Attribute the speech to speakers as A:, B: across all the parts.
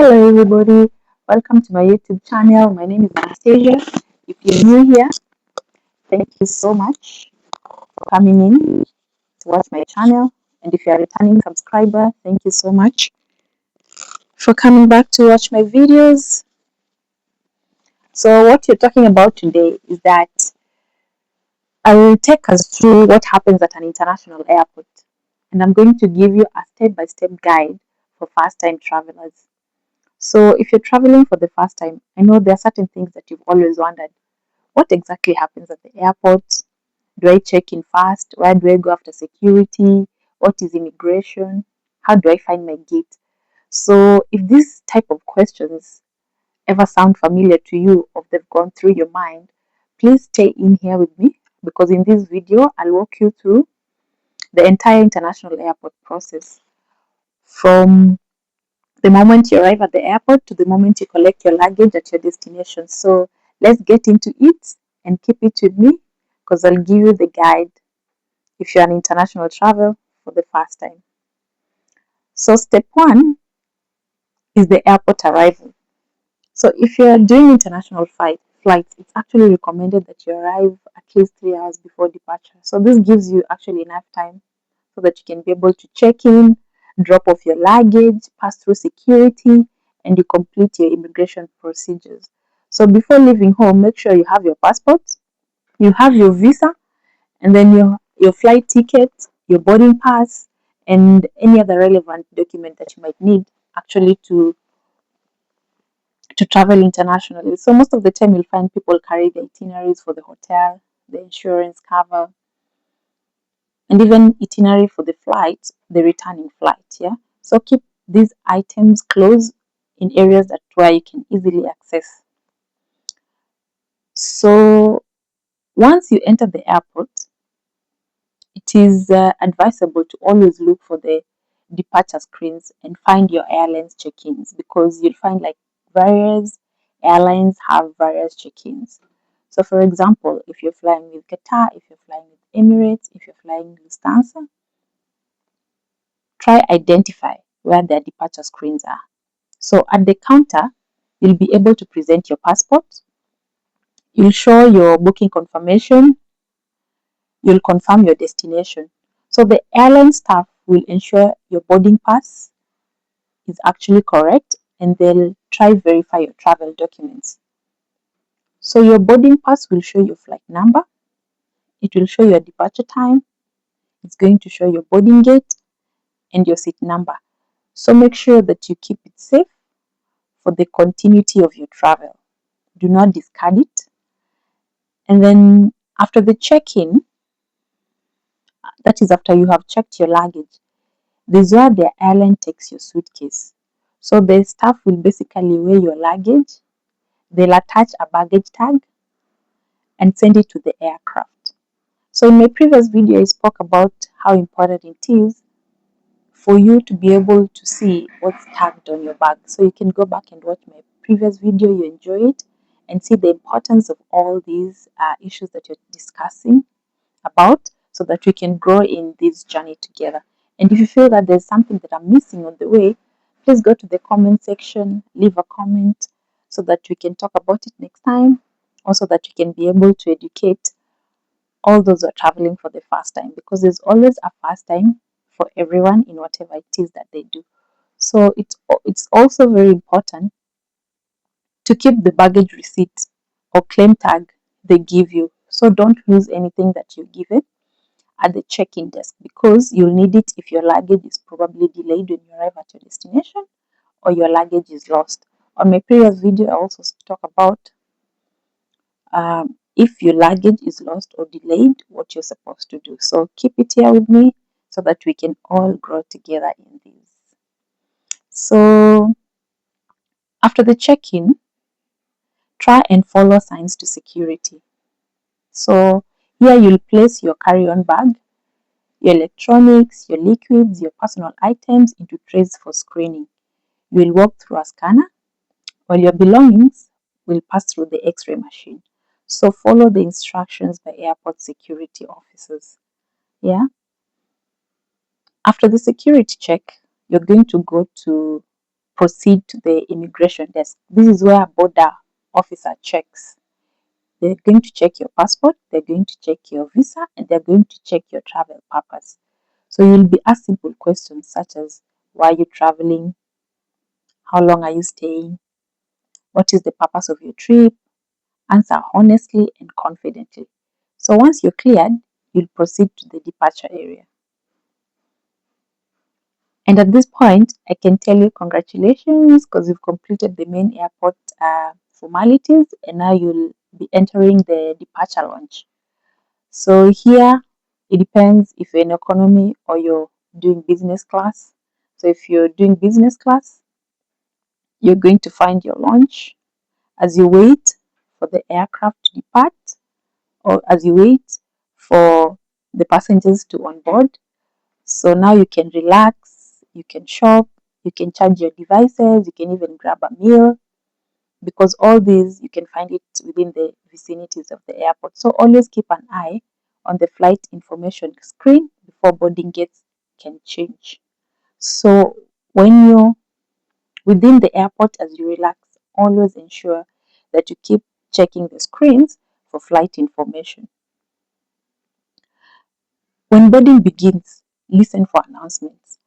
A: Hello everybody, welcome to my YouTube channel. My name is Anastasia. If you're new here, thank you so much for coming in to watch my channel. And if you're a returning subscriber, thank you so much for coming back to watch my videos. So what you're talking about today is that I will take us through what happens at an international airport. And I'm going to give you a step-by-step guide for first-time travelers. So if you're traveling for the first time, I know there are certain things that you've always wondered. What exactly happens at the airport? Do I check in first? Where do I go after security? What is immigration? How do I find my gate? So if this type of questions ever sound familiar to you or they've gone through your mind, please stay in here with me because in this video I'll walk you through the entire international airport process from the moment you arrive at the airport to the moment you collect your luggage at your destination. So let's get into it and keep it with me because I'll give you the guide if you're an international travel for the first time. So step one is the airport arrival. So if you're doing international flights, it's actually recommended that you arrive at least 3 hours before departure. So this gives you actually enough time so that you can be able to check in, drop off your luggage, pass through security, and you complete your immigration procedures. So before leaving home, make sure you have your passport, you have your visa, and then your flight ticket, your boarding pass, and any other relevant document that you might need actually to travel internationally. So most of the time you'll find people carry the itineraries for the hotel, the insurance cover, and even itinerary for the flight, the returning flight. Yeah. So keep these items close in areas that where you can easily access. So once you enter the airport, it is advisable to always look for the departure screens and find your airline's check-ins because you'll find like various airlines have various check-ins. So for example, if you're flying with Qatar, if you're flying with Emirates, if you're flying with Lufthansa, try identify where their departure screens are. So at the counter, you'll be able to present your passport, you'll show your booking confirmation, you'll confirm your destination. So the airline staff will ensure your boarding pass is actually correct and they'll try verify your travel documents. So your boarding pass will show your flight number, it will show your departure time, it's going to show your boarding gate and your seat number. So make sure that you keep it safe for the continuity of your travel. Do not discard it. And then after the check-in, that is after you have checked your luggage, this is where the airline takes your suitcase. So the staff will basically weigh your luggage, they'll attach a baggage tag and send it to the aircraft. So in my previous video, I spoke about how important it is for you to be able to see what's tagged on your bag. So you can go back and watch my previous video, you enjoy it, and see the importance of all these issues that you're discussing about so that we can grow in this journey together. And if you feel that there's something that I'm missing on the way, please go to the comment section, leave a comment so that we can talk about it next time. Also, that we can be able to educate all those who are traveling for the first time because there's always a first time for everyone in whatever it is that they do. So it's also very important to keep the baggage receipt or claim tag they give you. So don't lose anything that you give it at the check-in desk because you'll need it if your luggage is probably delayed when you arrive at your destination or your luggage is lost. On my previous video, I also talk about if your luggage is lost or delayed, what you're supposed to do. So keep it here with me so that we can all grow together in this. So after the check-in, try and follow signs to security. So here you'll place your carry-on bag, your electronics, your liquids, your personal items into trays for screening. You will walk through a scanner while your belongings will pass through the x-ray machine. So follow the instructions by airport security officers. Yeah. After the security check, you're going to go to proceed to the immigration desk. This is where a border officer checks. They're going to check your passport, they're going to check your visa, and they're going to check your travel purpose. So you'll be asked simple questions such as, why are you traveling? How long are you staying? What is the purpose of your trip? Answer honestly and confidently. So once you're cleared, you'll proceed to the departure area. And at this point, I can tell you congratulations because you've completed the main airport formalities, and now you'll be entering the departure lounge. So here, it depends if you're in economy or you're doing business class. So if you're doing business class, you're going to find your lounge as you wait for the aircraft to depart, or as you wait for the passengers to onboard. So now you can relax, you can shop, you can charge your devices, you can even grab a meal, because all these you can find it within the vicinities of the airport. So always keep an eye on the flight information screen before boarding gates can change. So when you're within the airport as you relax, always ensure that you keep checking the screens for flight information. When boarding begins, listen for announcements.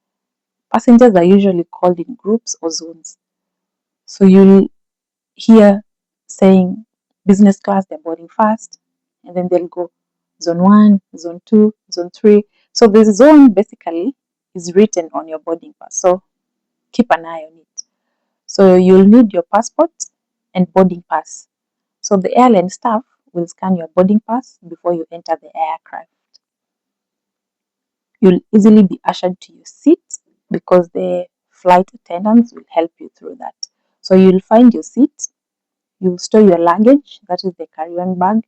A: Passengers are usually called in groups or zones. So you'll hear saying business class, they're boarding fast, and then they'll go zone 1, zone 2, zone 3. So the zone basically is written on your boarding pass. So keep an eye on it. So you'll need your passport and boarding pass. So the airline staff will scan your boarding pass before you enter the aircraft. You'll easily be ushered to your seat because the flight attendants will help you through that. So you'll find your seat, you'll store your luggage, that is the carry-on bag,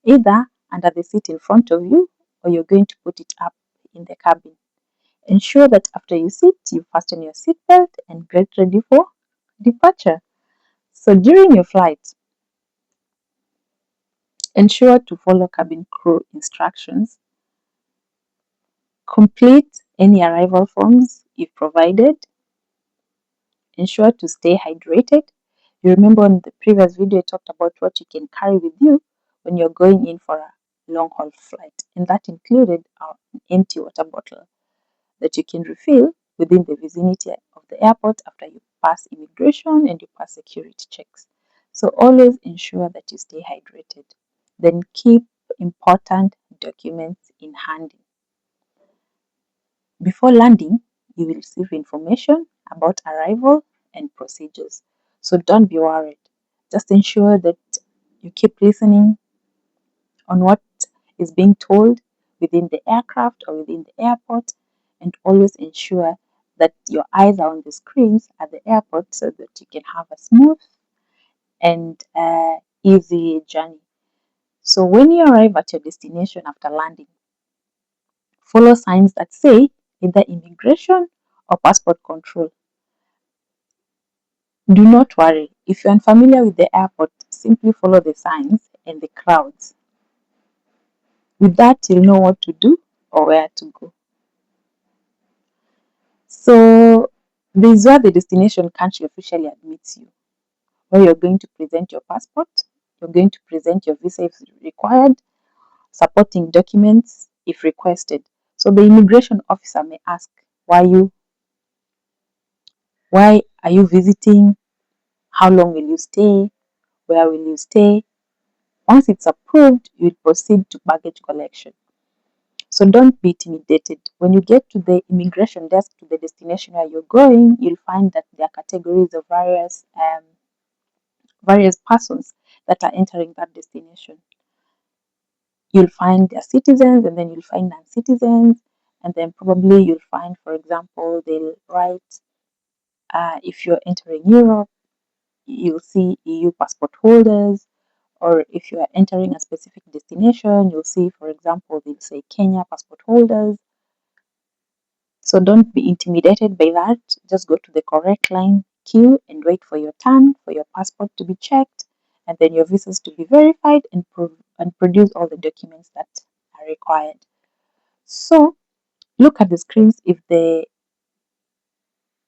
A: either under the seat in front of you or you're going to put it up in the cabin. Ensure that after you sit, you fasten your seatbelt and get ready for departure. So during your flight, ensure to follow cabin crew instructions. Complete any arrival forms if provided. Ensure to stay hydrated. You remember in the previous video I talked about what you can carry with you when you're going in for a long haul flight, and that included an empty water bottle that you can refill within the vicinity of the airport after you pass immigration and you pass security checks. So always ensure that you stay hydrated. Then keep important documents in hand. Before landing, you will receive information about arrival and procedures. So don't be worried. Just ensure that you keep listening on what is being told within the aircraft or within the airport, and always ensure that your eyes are on the screens at the airport so that you can have a smooth and easy journey. So when you arrive at your destination after landing, follow signs that say either immigration or passport control. Do not worry. If you're unfamiliar with the airport, simply follow the signs and the crowds. With that, you'll know what to do or where to go. So, this is where the destination country officially admits you, where you're going to present your passport, you're going to present your visa if required, supporting documents if requested. So, the immigration officer may ask, why are you visiting? How long will you stay? Where will you stay? Once it's approved, you'll proceed to baggage collection. So don't be intimidated. When you get to the immigration desk to the destination where you're going, you'll find that there are categories of various persons that are entering that destination. You'll find their citizens, and then you'll find non-citizens, and then probably you'll find, for example, they'll write if you're entering Europe, you'll see EU passport holders, or if you are entering a specific destination, you'll see, for example, they'll say Kenya passport holders. So don't be intimidated by that. Just go to the correct line, queue, and wait for your turn for your passport to be checked, and then your visas to be verified, and produce all the documents that are required. So look at the screens if the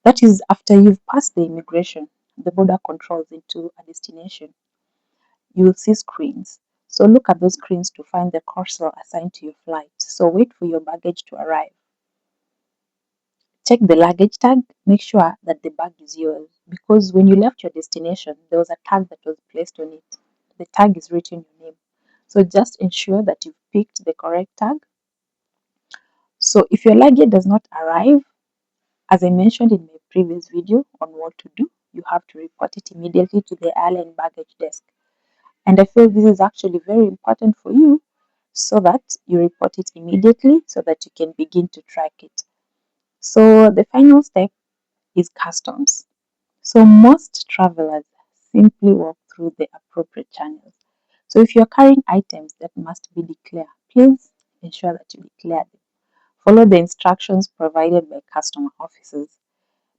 A: That is after you've passed the immigration, the border controls into a destination. You will see screens. So look at those screens to find the cursor assigned to your flight. So wait for your baggage to arrive. Check the luggage tag, make sure that the bag is yours, because when you left your destination, there was a tag that was placed on it. The tag is written your name. So just ensure that you've picked the correct tag. So if your luggage does not arrive, as I mentioned in my previous video on what to do, you have to report it immediately to the airline baggage desk. And I feel this is actually very important for you so that you report it immediately so that you can begin to track it. So the final step is customs. So most travelers simply walk through the appropriate channels. So if you're carrying items that must be declared, please ensure that you declare them. Follow the instructions provided by customer officers,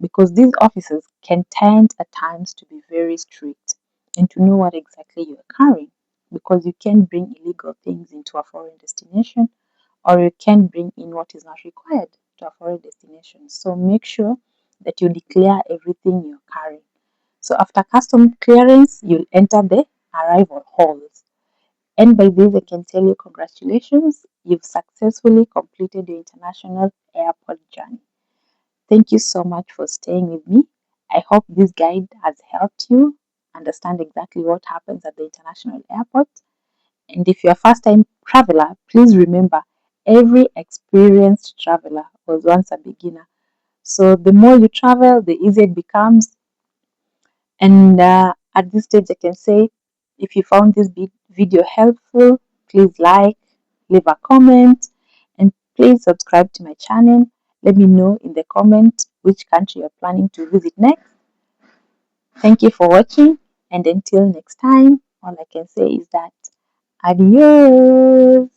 A: because these officers can tend at times to be very strict and to know what exactly you are carrying, because you can bring illegal things into a foreign destination, or you can bring in what is not required to a foreign destination. So make sure that you declare everything you're carrying. So after custom clearance, you'll enter the arrival halls. And by this, I can tell you congratulations, you've successfully completed your international airport journey. Thank you so much for staying with me. I hope this guide has helped you understand exactly what happens at the international airport. And if you're a first time traveler, please remember every experienced traveler was once a beginner. So the more you travel, the easier it becomes. And at this stage, I can say if you found this video helpful, please like, leave a comment, and please subscribe to my channel. Let me know in the comment which country you're planning to visit next. Thank you for watching, and until next time, all I can say is that adios.